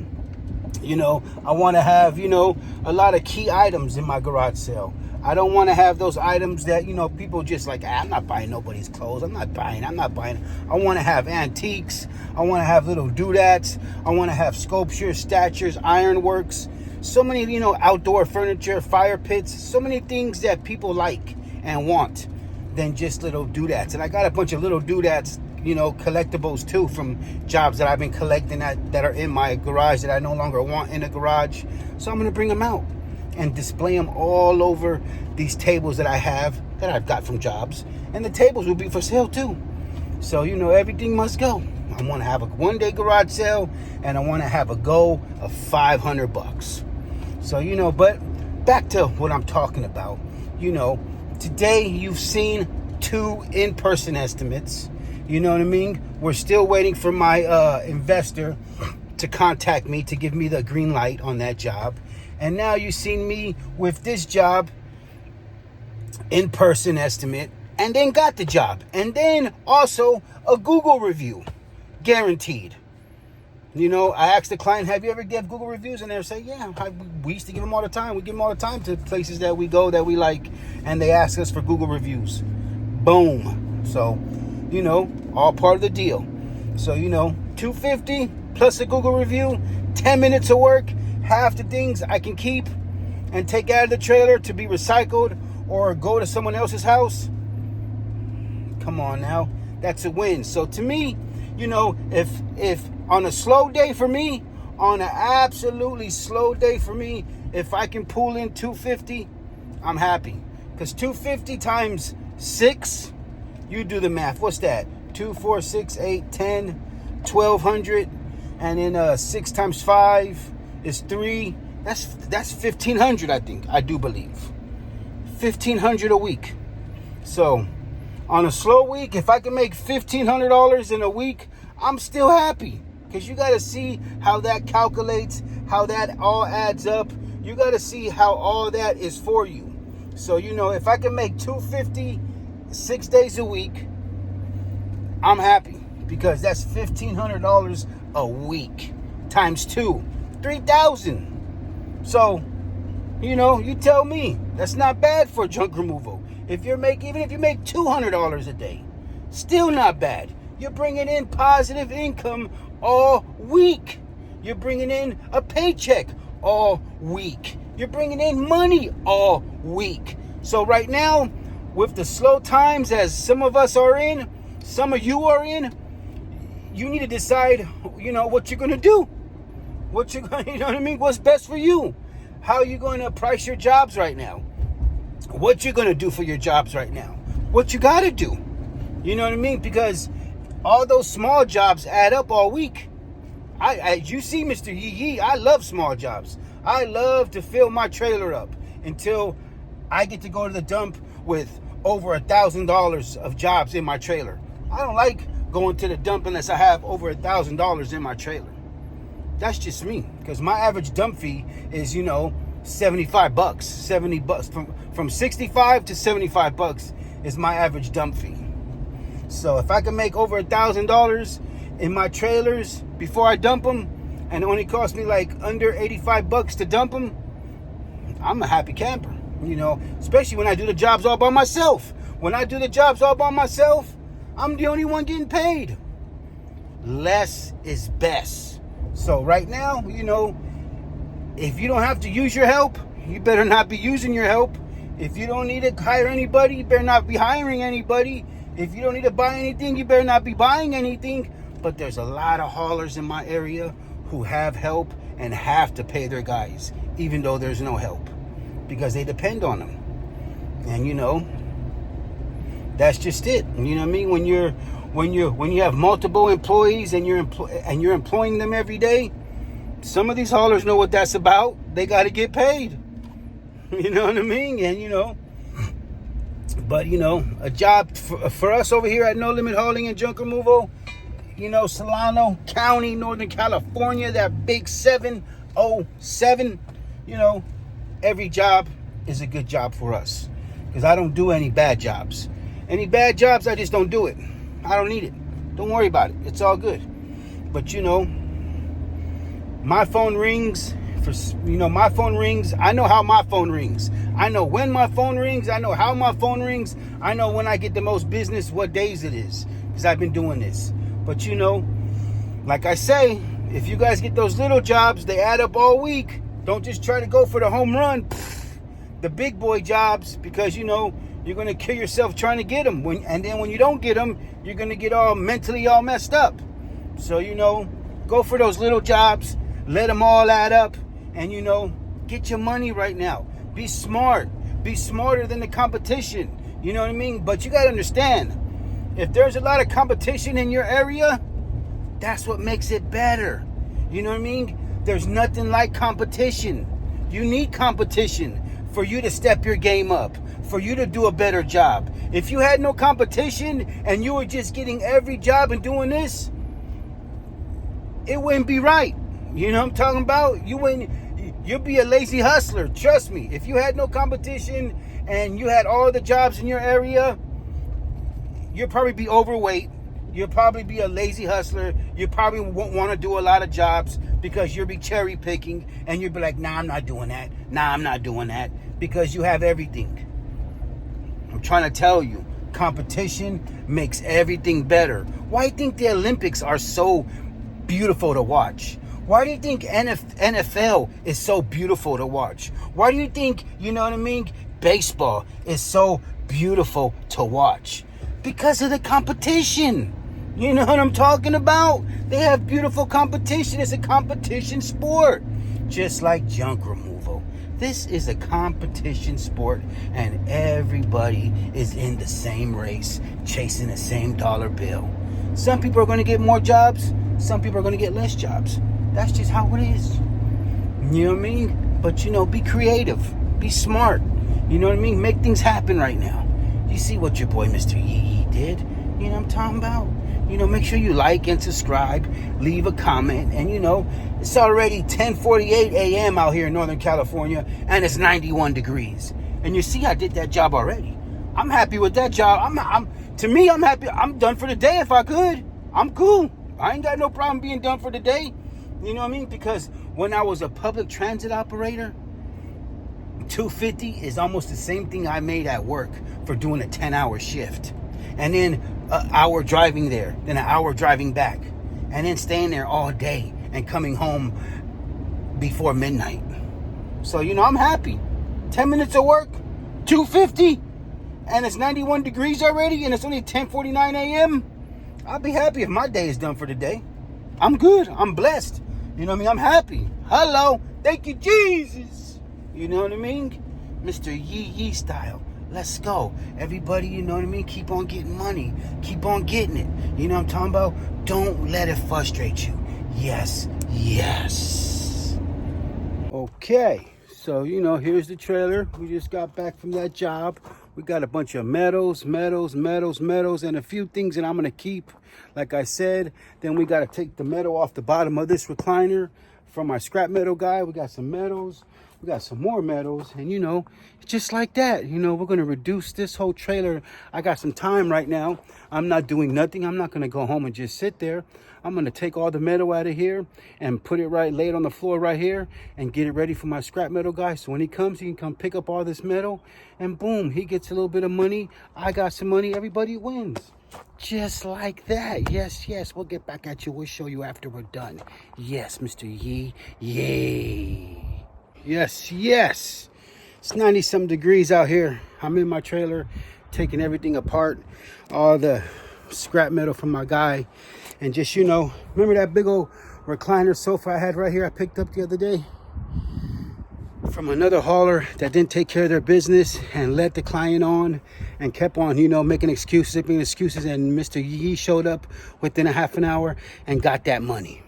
Speaker 1: want to have, a lot of key items in my garage sale. I don't want to have those items that, people just like, I'm not buying nobody's clothes. I'm not buying. I want to have antiques. I want to have little doodads. I want to have sculptures, statues, ironworks. So many, outdoor furniture, fire pits. So many things that people like and want than just little doodads. And I got a bunch of little doodads, collectibles too, from jobs that I've been collecting that are in my garage that I no longer want in the garage. So I'm going to bring them out and display them all over these tables that I have that I've got from jobs. And the tables will be for sale too. So, everything must go. I want to have a one-day garage sale, and I want to have a go of $500. So, but back to what I'm talking about. Today you've seen 2 in-person estimates. You know what I mean? We're still waiting for my investor to contact me to give me the green light on that job. And now you've seen me with this job, in-person estimate, and then got the job. And then also a Google review, guaranteed. I asked the client, have you ever given Google reviews? And they'll say, yeah, we used to give them all the time. We give them all the time to places that we go that we like, and they ask us for Google reviews. Boom. So, all part of the deal. So, $250 plus a Google review, 10 minutes of work, half the things I can keep and take out of the trailer to be recycled or go to someone else's house. Come on now. That's a win. So to me, if on a slow day for me, on an absolutely slow day for me, if I can pull in 250, I'm happy. Because 250 times 6, you do the math. What's that? 2, 4, 6, 8, 10, 1,200. And then 6 times 5 is 3. That's 1,500, I think. I do believe. 1,500 a week. So on a slow week, if I can make $1,500 in a week, I'm still happy. Because you got to see how that calculates, how that all adds up. You got to see how all that is for you. So, if I can make $250 6 days a week, I'm happy. Because that's $1,500 a week times 2, $3,000. So, you tell me, that's not bad for junk removal. Even if you make $200 a day, still not bad. You're bringing in positive income all week. You're bringing in a paycheck all week. You're bringing in money all week. So right now, with the slow times as some of us are in, some of you are in, you need to decide, what you're going to do. What you're going to, what's best for you. How are you going to price your jobs right now? What you're going to do for your jobs right now. What you got to do. You know what I mean? Because all those small jobs add up all week. You see, Mr. Yee Yee, I love small jobs. I love to fill my trailer up until I get to go to the dump with over $1,000 of jobs in my trailer. I don't like going to the dump unless I have over $1,000 in my trailer. That's just me, because my average dump fee is, $75, $70 from $65 to $75 is my average dump fee. So if I can make over $1,000 in my trailers before I dump them, and it only costs me like under $85 to dump them, I'm a happy camper. Especially when I do the jobs all by myself. When I do the jobs all by myself, I'm the only one getting paid. Less is best. So right now, if you don't have to use your help, you better not be using your help. If you don't need to hire anybody, you better not be hiring anybody. If you don't need to buy anything, you better not be buying anything. But there's a lot of haulers in my area who have help and have to pay their guys, even though there's no help, because they depend on them. And you know, that's just it. You know what I mean? When you have multiple employees and you're employing them every day, some of these haulers know what that's about. They got to get paid. You know what I mean? And you know, but you know, a job for us over here at No Limit Hauling and Junk Removal, you know, Solano County, Northern California, that big 707, you know, every job is a good job for us. Because I don't do any bad jobs. Any bad jobs, I just don't do it. I don't need it. Don't worry about it. It's all good. But you know, my phone rings. My phone rings. I know how my phone rings. I know when my phone rings. I know how my phone rings. I know when I get the most business, what days it is. Because I've been doing this. But you know, like I say, if you guys get those little jobs, they add up all week. Don't just try to go for the home run, the big boy jobs, because you know, you're going to kill yourself trying to get them. And then when you don't get them, you're going to get all mentally all messed up. So, you know, go for those little jobs. Let them all add up. And, you know, get your money right now. Be smart. Be smarter than the competition. You know what I mean? But you got to understand, if there's a lot of competition in your area, that's what makes it better. You know what I mean? There's nothing like competition. You need competition for you to step your game up, for you to do a better job. If you had no competition and you were just getting every job and doing this, it wouldn't be right. You know what I'm talking about? You'd be a lazy hustler. Trust me. If you had no competition and you had all the jobs in your area, you'd probably be overweight. You'll probably be a lazy hustler. You probably won't want to do a lot of jobs because you'll be cherry picking and you'll be like, nah, I'm not doing that. Nah, I'm not doing that, because you have everything. I'm trying to tell you, competition makes everything better. Why do you think the Olympics are so beautiful to watch? Why do you think NFL is so beautiful to watch? Why do you think, you know what I mean, baseball is so beautiful to watch? Because of the competition. You know what I'm talking about? They have beautiful competition. It's a competition sport. Just like junk removal. This is a competition sport, and everybody is in the same race, chasing the same dollar bill. Some people are going to get more jobs. Some people are going to get less jobs. That's just how it is. You know what I mean? But, you know, be creative. Be smart. You know what I mean? Make things happen right now. You see what your boy Mr. Yee Yee did? You know what I'm talking about? You know, make sure you like and subscribe, leave a comment, and you know, it's already 10:48 a.m. out here in Northern California, and it's 91 degrees. And you see, I did that job already. I'm happy with that job. I'm happy. I'm done for the day if I could. I'm cool. I ain't got no problem being done for the day. You know what I mean? Because when I was a public transit operator, $250 is almost the same thing I made at work for doing a 10-hour shift. And then an hour driving there, then an hour driving back, and then staying there all day and coming home before midnight. So, you know, I'm happy. 10 minutes of work, $250, and it's 91 degrees already, and it's only 10:49 a.m. I'll be happy if my day is done for the day. I'm good. I'm blessed. You know what I mean? I'm happy. Hello. Thank you, Jesus. You know what I mean? Mr. Yee Yee style. Let's go. Everybody, you know what I mean? Keep on getting money. Keep on getting it. You know what I'm talking about? Don't let it frustrate you. Yes. Yes. Okay. So, you know, here's the trailer. We just got back from that job. We got a bunch of metals, and a few things that I'm going to keep. Like I said, then we got to take the metal off the bottom of this recliner from my scrap metal guy. We got some metals. We got some more metals, and you know, just like that, you know, we're going to reduce this whole trailer. I got some time right now. I'm not doing nothing. I'm not going to go home and just sit there. I'm going to take all the metal out of here and lay it on the floor right here and get it ready for my scrap metal guy. So when he comes, he can come pick up all this metal, and boom, he gets a little bit of money. I got some money. Everybody wins. Just like that. Yes, yes. We'll get back at you. We'll show you after we're done. Yes, Mr. Yee. Yay. Yes, yes. It's 90-some degrees out here. I'm in my trailer, taking everything apart, all the scrap metal from my guy. And just, you know, remember that big old recliner sofa I had right here I picked up the other day? from another hauler that didn't take care of their business and led the client on and kept on, you know, making excuses. And Mr. Yee showed up within a half an hour and got that money.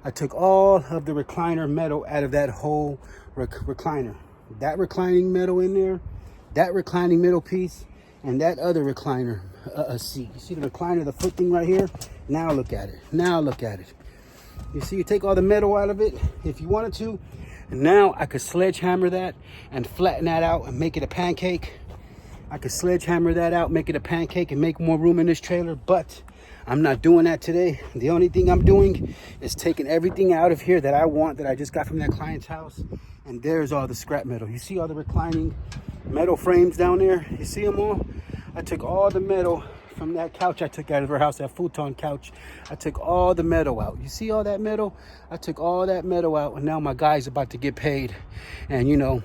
Speaker 1: I took all of the recliner metal out of that whole recliner. That reclining metal in there, that reclining middle piece, and that other recliner seat. You see the recliner, the foot thing right here? Now look at it. Now look at it. You see, you take all the metal out of it if you wanted to. And now I could sledgehammer that and flatten that out and make it a pancake. I could sledgehammer that out, make it a pancake, and make more room in this trailer. But I'm not doing that today. The only thing I'm doing is taking everything out of here that I want, that I just got from that client's house. And there's all the scrap metal. You see all the reclining metal frames down there? You see them all? I took all the metal from that couch I took out of her house, that futon couch. I took all the metal out. You see all that metal? I took all that metal out, and now my guy's about to get paid. And you know,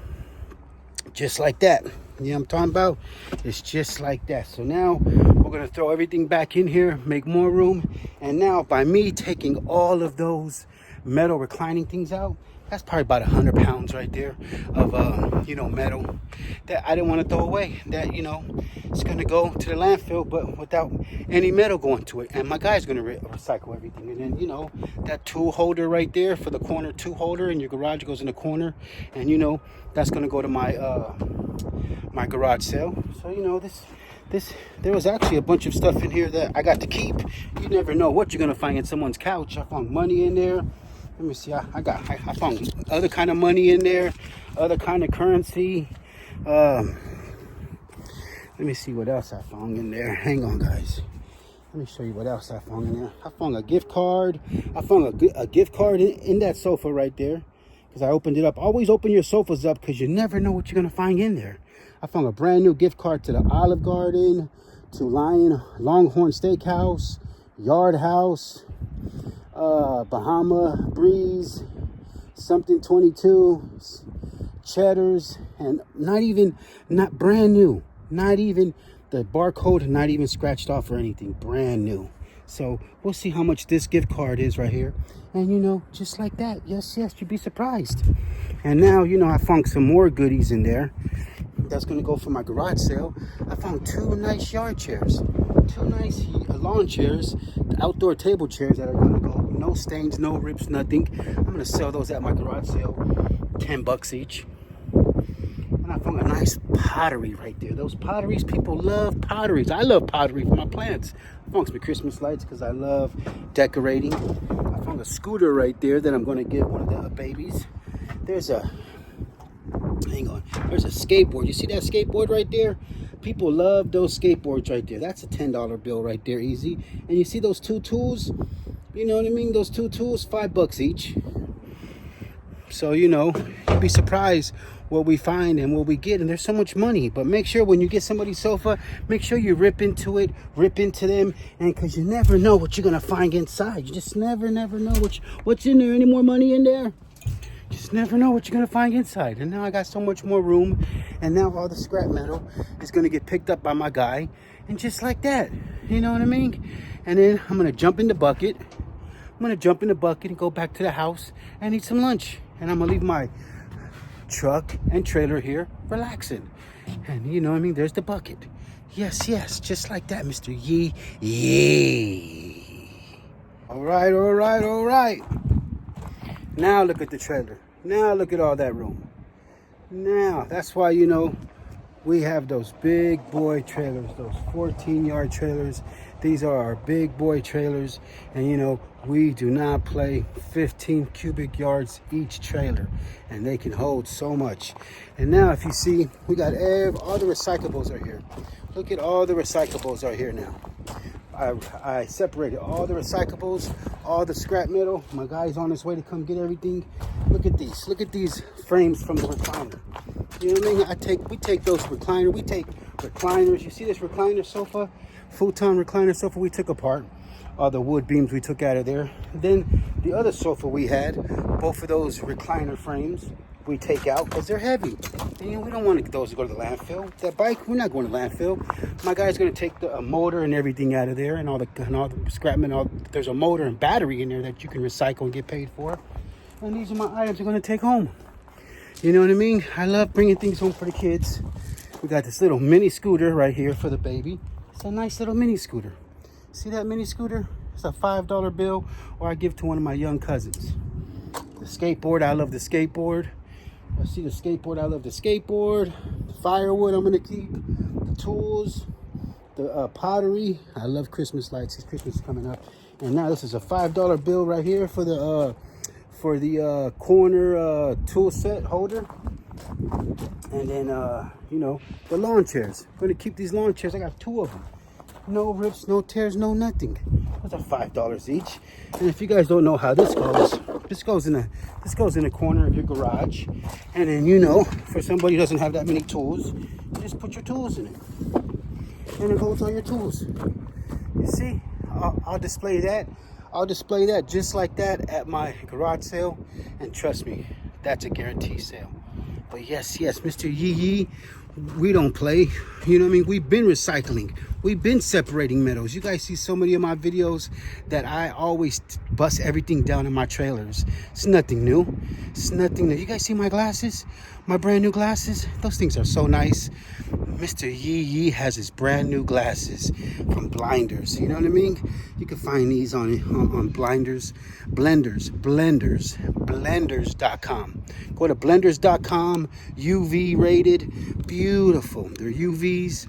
Speaker 1: just like that. You know what I'm talking about? It's just like that. So now we're gonna throw everything back in here, make more room. And now by me taking all of those metal reclining things out, that's probably about 100 pounds right there of, you know, metal that I didn't want to throw away. That, you know, it's going to go to the landfill, but without any metal going to it. And my guy's going to recycle everything. And then, you know, that tool holder right there for the corner tool holder in your garage goes in the corner. And, you know, that's going to go to my my garage sale. So, you know, there was actually a bunch of stuff in here that I got to keep. You never know what you're going to find in someone's couch. I found money in there. Let me see, I found other kind of money in there, other kind of currency. Let me see what else I found in there. Hang on, guys. Let me show you what else I found in there. I found a gift card. I found a gift card in that sofa right there, because I opened it up. Always open your sofas up, because you never know what you're going to find in there. I found a brand new gift card to the Olive Garden, to Longhorn Steakhouse, Yard House, Bahama Breeze, something 22, Cheddars, and not brand new, not even the barcode, not even scratched off or anything, brand new. So we'll see how much this gift card is right here. And, you know, just like that, yes, you'd be surprised. And now, you know, I found some more goodies in there that's going to go for my garage sale. I found 2 nice yard chairs, 2 nice lawn chairs, outdoor table chairs that are going to go. No stains, no rips, nothing. I'm going to sell those at my garage sale, $10 each. And I found a nice pottery right there. Those potteries, people love potteries. I love pottery for my plants. I found some Christmas lights because I love decorating. I found a scooter right there that I'm going to give one of the babies. There's a skateboard. You see that skateboard right there? People love those skateboards right there. That's a $10 bill right there, easy. And you see those 2 tools? You know what I mean? Those 2 tools, $5 each. So, you know, you'd be surprised what we find and what we get. And there's so much money. But make sure when you get somebody's sofa, make sure you rip into it, rip into them. And because you never know what you're going to find inside. You just never know what's in there. Any more money in there? Just never know what you're going to find inside. And now I got so much more room. And now all the scrap metal is going to get picked up by my guy. And just like that. You know what I mean? And then I'm going to jump in the bucket. I'm going to jump in the bucket and go back to the house and eat some lunch. And I'm going to leave my truck and trailer here relaxing. And you know what I mean? There's the bucket. Yes, just like that, Mr. Yee Yee. All right. Now look at the trailer. Now look at all that room. Now, that's why, you know, we have those big boy trailers, those 14-yard trailers. These are our big boy trailers. And, you know, we do not play 15 cubic yards each trailer. And they can hold so much. And now, if you see, we got all the recyclables are here. Look at all the recyclables are here now. I separated all the recyclables, all the scrap metal. My guy's on his way to come get everything. Look at these. Look at these frames from the recliner. You know what I mean? We take those recliners. We take recliners. You see this recliner sofa? Futon recliner sofa we took apart. All the wood beams we took out of there. Then the other sofa we had, both of those recliner frames, we take out because they're heavy. And, you know, we don't want those to go to the landfill. That bike, we're not going to landfill. My guy's going to take the motor and everything out of there, and all the scrap metal. There's a motor and battery in there that you can recycle and get paid for. And these are my items I'm going to take home. You know what I mean? I love bringing things home for the kids. We got this little mini scooter right here for the baby. It's a nice little mini scooter. See that mini scooter? It's a $5 bill, or I give to one of my young cousins. The skateboard, I love the skateboard. I see the skateboard, I love the skateboard. Firewood, I'm gonna keep. The tools, the pottery. I love Christmas lights. It's Christmas is coming up. And now this is a $5 bill right here for the corner tool set holder. And then, you know, the lawn chairs. I'm gonna keep these lawn chairs. I got 2 of them. No rips, no tears, no nothing. Those are $5 each. And if you guys don't know how this goes in the corner of your garage. And then, you know, for somebody who doesn't have that many tools, you just put your tools in it. And it holds all your tools. You see, I'll display that. I'll display that just like that at my garage sale. And trust me, that's a guaranteed sale. But yes, Mr. Yee Yee, we don't play. You know what I mean? We've been recycling. We've been separating metals. You guys see so many of my videos that I always bust everything down in my trailers. It's nothing new. It's nothing new. You guys see my glasses? My brand new glasses? Those things are so nice. Mr. Yee Yee has his brand new glasses from Blinders. You know what I mean? You can find these on Blinders, blenders.com. Go to blenders.com, UV rated, beautiful. They're UVs,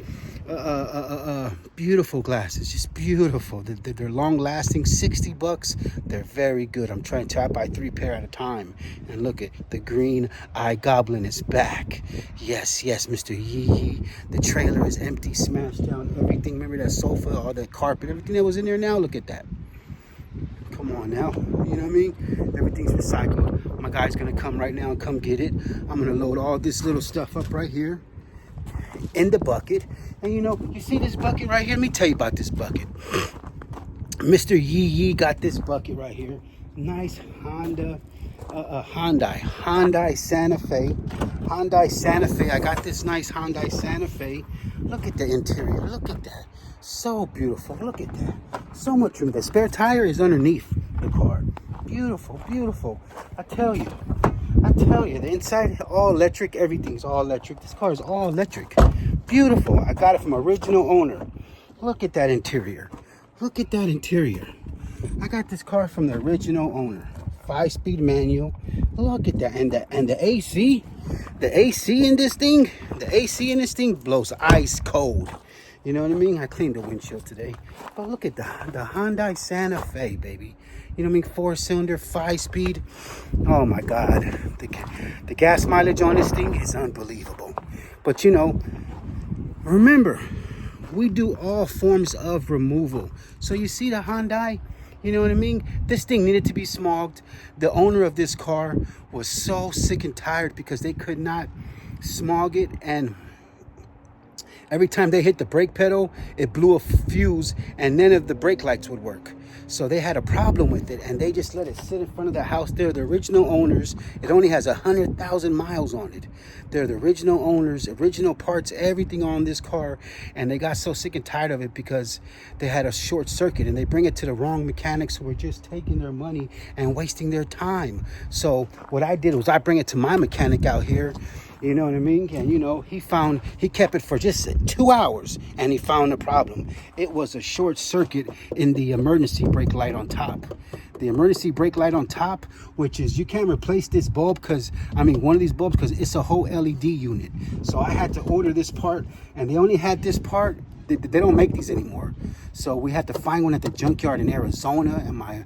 Speaker 1: beautiful glasses, just beautiful. They're long lasting, $60. They're very good. I'm trying to buy 3 pair at a time. And look at the green eye goblin is back. Yes, Mr. Yee Yee. The trailer is empty, smashed down everything. Remember that sofa, all that carpet, everything that was in there now? Look at that. Come on now, you know what I mean? Everything's recycled. My guy's gonna come right now and come get it. I'm gonna load all this little stuff up right here in the bucket. And you know, you see this bucket right here? Let me tell you about this bucket. Mr. Yee Yee got this bucket right here. Nice Hyundai Santa Fe. Hyundai Santa Fe. I got this nice Hyundai Santa Fe. Look at the interior. Look at that. So beautiful. Look at that. So much room. The spare tire is underneath the car. Beautiful, beautiful. I tell you, the inside all electric. Everything's all electric. This car is all electric. Beautiful. I got it from original owner. Look at that interior. Look at that interior. I got this car from the original owner. 5-speed manual. Look at that. And the AC in this thing, blows ice cold. You know what I mean? I cleaned the windshield today. But look at the Hyundai Santa Fe, baby. You know what I mean? 4-cylinder, 5-speed. Oh my God. The gas mileage on this thing is unbelievable. But you know, remember, we do all forms of removal. So you see the Hyundai? You know what I mean? This thing needed to be smogged. The owner of this car was so sick and tired because they could not smog it, and every time they hit the brake pedal, it blew a fuse and none of the brake lights would work. So they had a problem with it, and they just let it sit in front of the house. They're the original owners. It only has 100,000 miles on it. They're the original owners, original parts, everything on this car. And they got so sick and tired of it because they had a short circuit, and they bring it to the wrong mechanics who were just taking their money and wasting their time. So what I did was I bring it to my mechanic out here. You know what I mean? And you know, he kept it for just 2 hours, and he found the problem. It was a short circuit in the emergency brake light on top. The emergency brake light on top, which is, you can't replace this bulb one of these bulbs, because it's a whole LED unit. So I had to order this part, and they only had this part. They don't make these anymore. So we had to find one at the junkyard in Arizona, and my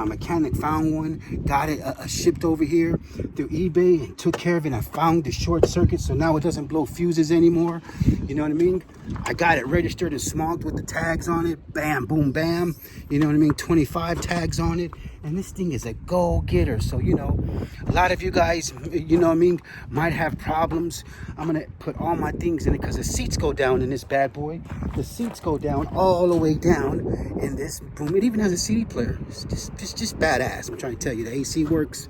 Speaker 1: mechanic found one, got it shipped over here through eBay, and took care of it. I found the short circuit, so now it doesn't blow fuses anymore. You know what I mean? I got it registered and smogged with the tags on it. Bam, boom, bam. You know what I mean? 25 tags on it. And this thing is a go-getter. So, you know, a lot of you guys, you know what I mean, might have problems. I'm going to put all my things in it because the seats go down in this bad boy. The seats go down all the way down in this. Boom. It even has a CD player. It's just badass. I'm trying to tell you. The AC works.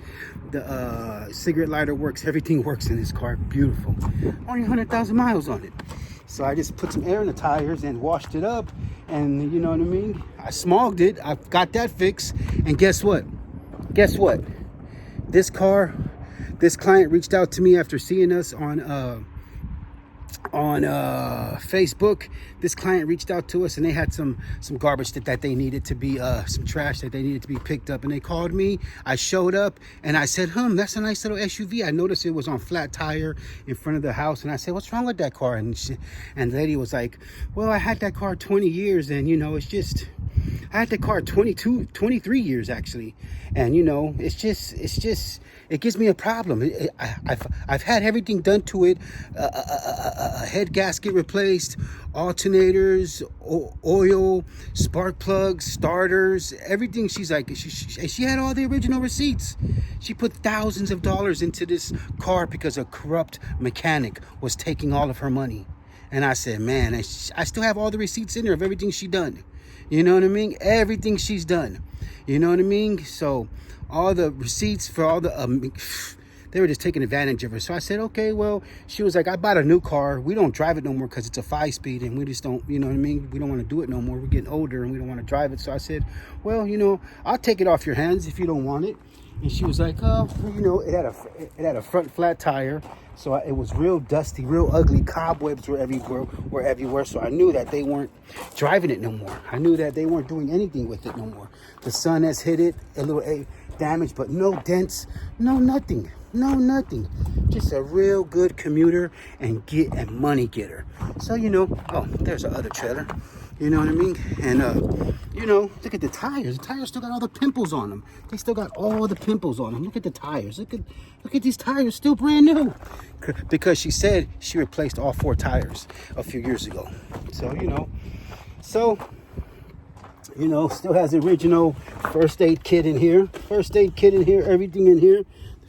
Speaker 1: The cigarette lighter works. Everything works in this car. Beautiful. Only 100,000 miles on it. So I just put some air in the tires and washed it up. And you know what I mean? I smogged it. I got that fixed. And guess what? This car, this client reached out to me after seeing us on Facebook. This client reached out to us, and they had some garbage that they needed to be some trash that they needed to be picked up, and they called me. I showed up and I said, that's a nice little SUV. I noticed it was on flat tire in front of the house, and I said, what's wrong with that car? And the lady was like, well, I had that car 20 years, and it's just, I had that car 23 years actually, and it gives me a problem. I've had everything done to it, a head gasket replaced, alternators, oil, spark plugs, starters, everything. She's like, she had all the original receipts. She put thousands of dollars into this car because a corrupt mechanic was taking all of her money. And I said, man, I still have all the receipts in there of everything she done. You know what I mean? Everything she's done. You know what I mean? So all the receipts for all the they were just taking advantage of her. So I said, okay, well, she was like, I bought a new car. We don't drive it no more because it's a 5-speed, and we just don't, you know what I mean? We don't want to do it no more. We're getting older and we don't want to drive it. So I said, well, I'll take it off your hands if you don't want it. And she was like, oh, it had a front flat tire. So it was real dusty, real ugly. Cobwebs were everywhere. So I knew that they weren't driving it no more. I knew that they weren't doing anything with it no more. The sun has hit it, a little damage, but no dents, no nothing. Just a real good commuter and money getter. So, oh, there's the other trailer. You know what I mean? And, look at the tires. The tires still got all the pimples on them. They still got all the pimples on them. Look at the tires. Look at these tires, still brand new. Because she said she replaced all 4 tires a few years ago. So, still has the original first aid kit in here. Everything in here.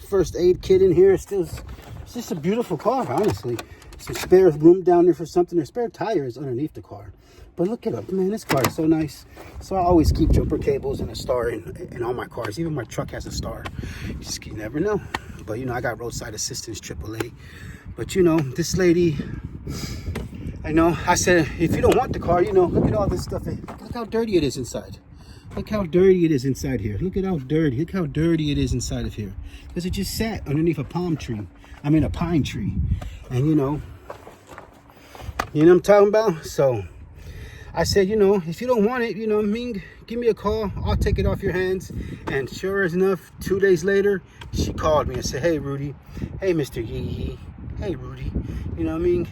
Speaker 1: First aid kit in here. It's just a beautiful car, honestly. Some spare room down there for something. There's spare tires underneath the car. But look at it, man, this car is so nice. So I always keep jumper cables and a star in all my cars. Even my truck has a star. You never know. But, I got roadside assistance, AAA. But, this lady, I said, if you don't want the car, look at all this stuff. Look how dirty it is inside. Look how dirty it is inside here. Look how dirty it is inside of here. Because it just sat underneath a pine tree. And what I'm talking about? So I said, if you don't want it, give me a call. I'll take it off your hands. And sure enough, 2 days later, she called me and said, hey, Rudy. Hey, Mr. Yee Yee. Hey, Rudy. You know what I mean?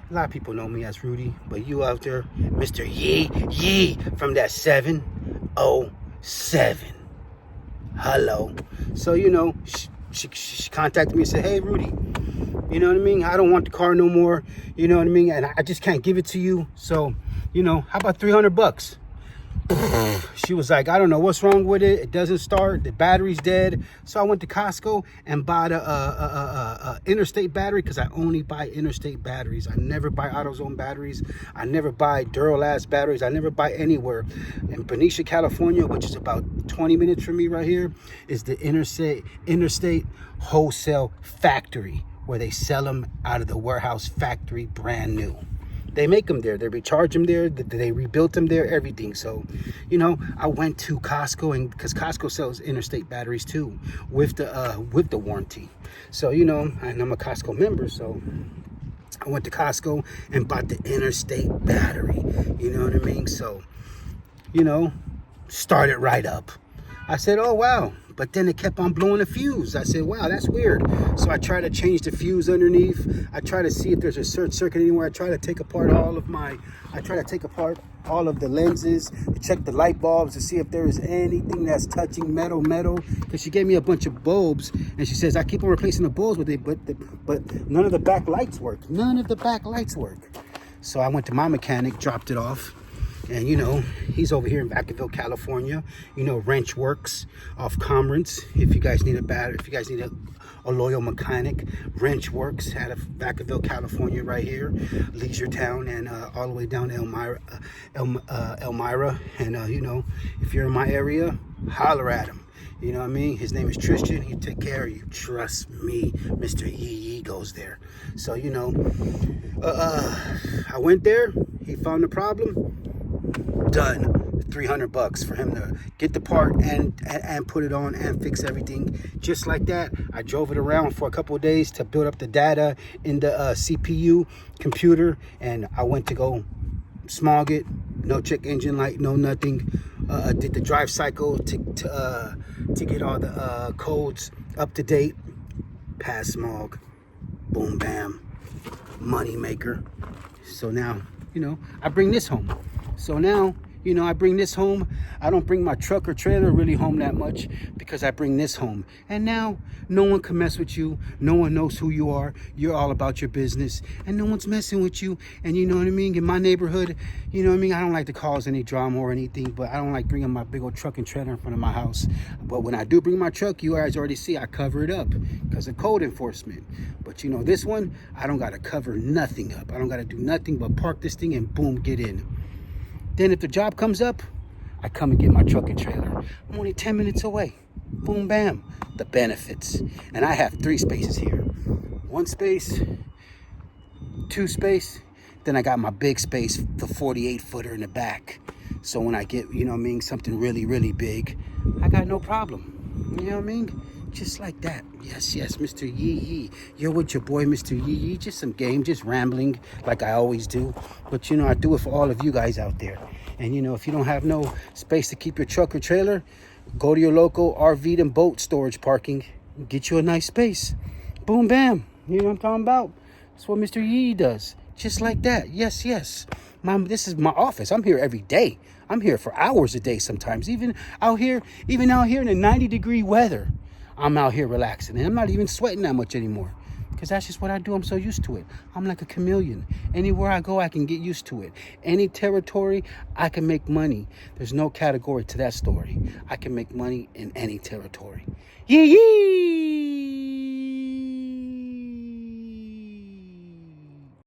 Speaker 1: A lot of people know me as Rudy, but you out there, Mr. Yee Yee from that 707. Hello. So, she contacted me and said, hey, Rudy, you know what I mean? I don't want the car no more. You know what I mean? And I just can't give it to you. So, how about $300? She was like, I don't know what's wrong with it. It doesn't start. The battery's dead. So I went to Costco and bought a Interstate battery, because I only buy Interstate batteries. I never buy AutoZone batteries. I never buy Duralast batteries. I never buy anywhere. In Benicia, California, which is about 20 minutes from me right here, is the Interstate wholesale factory, where they sell them out of the warehouse factory brand new. They make them there. They recharge them there. They rebuilt them there, everything. So, I went to Costco, and because Costco sells Interstate batteries too, with the warranty. So, and I'm a Costco member, so I went to Costco and bought the Interstate battery. You know what I mean? So, started right up. I said, oh, wow. But then it kept on blowing a fuse. I said, wow, that's weird. So I tried to change the fuse underneath. I try to see if there's a circuit anywhere. I try to take apart all of the lenses, to check the light bulbs, to see if there is anything that's touching metal. Because she gave me a bunch of bulbs, and she says, I keep on replacing the bulbs with it, but none of the back lights work. So I went to my mechanic, dropped it off. And, he's over here in Vacaville, California. Wrench Works off Commerce. If you guys need a battery, if you guys need a loyal mechanic, Wrench Works out of Vacaville, California, right here, Leisure Town, and all the way down to Elmira. And, if you're in my area, holler at him. You know what I mean? His name is Tristan. He'll take care of you. Trust me, Mr. Yee Yee goes there. So, I went there. He found the problem. Done. $300 for him to get the part and put it on and fix everything. Just like that, I drove it around for a couple of days to build up the data in the CPU computer, and I went to go smog it. No check engine light, no nothing. Did the drive cycle to get all the codes up to date. Pass smog. Boom, bam. Money maker. So now, you know, I bring this home. So now, you know, I bring this home. I don't bring my truck or trailer really home that much because I bring this home. And now no one can mess with you. No one knows who you are. You're all about your business and no one's messing with you. And you know what I mean? In my neighborhood, you know what I mean? I don't like to cause any drama or anything, but I don't like bringing my big old truck and trailer in front of my house. But when I do bring my truck, you guys already see I cover it up because of code enforcement. But you know, this one, I don't got to cover nothing up. I don't got to do nothing but park this thing and boom, get in. Then if the job comes up, I come and get my truck and trailer. I'm only 10 minutes away. Boom, bam. The benefits. And I have 3 spaces here. 1 space, 2 space. Then I got my big space, the 48-footer in the back. So when I get, you know what I mean, something really, really big, I got no problem. You know what I mean? Just like that. Yes, yes, Mr. Yee Yee. You're with your boy, Mr. Yee Yee. Just some game, just rambling like I always do. But, you know, I do it for all of you guys out there. And, you know, if you don't have no space to keep your truck or trailer, go to your local RV and boat storage parking. Get you a nice space. Boom, bam. You know what I'm talking about? That's what Mr. Yee Yee does. Just like that. Yes, yes. This is my office. I'm here every day. I'm here for hours a day sometimes. Even out here in the 90-degree weather. I'm out here relaxing and I'm not even sweating that much anymore because that's just what I do. I'm so used to it. I'm like a chameleon. Anywhere I go, I can get used to it. Any territory, I can make money. There's no category to that story. I can make money in any territory. Yee yee!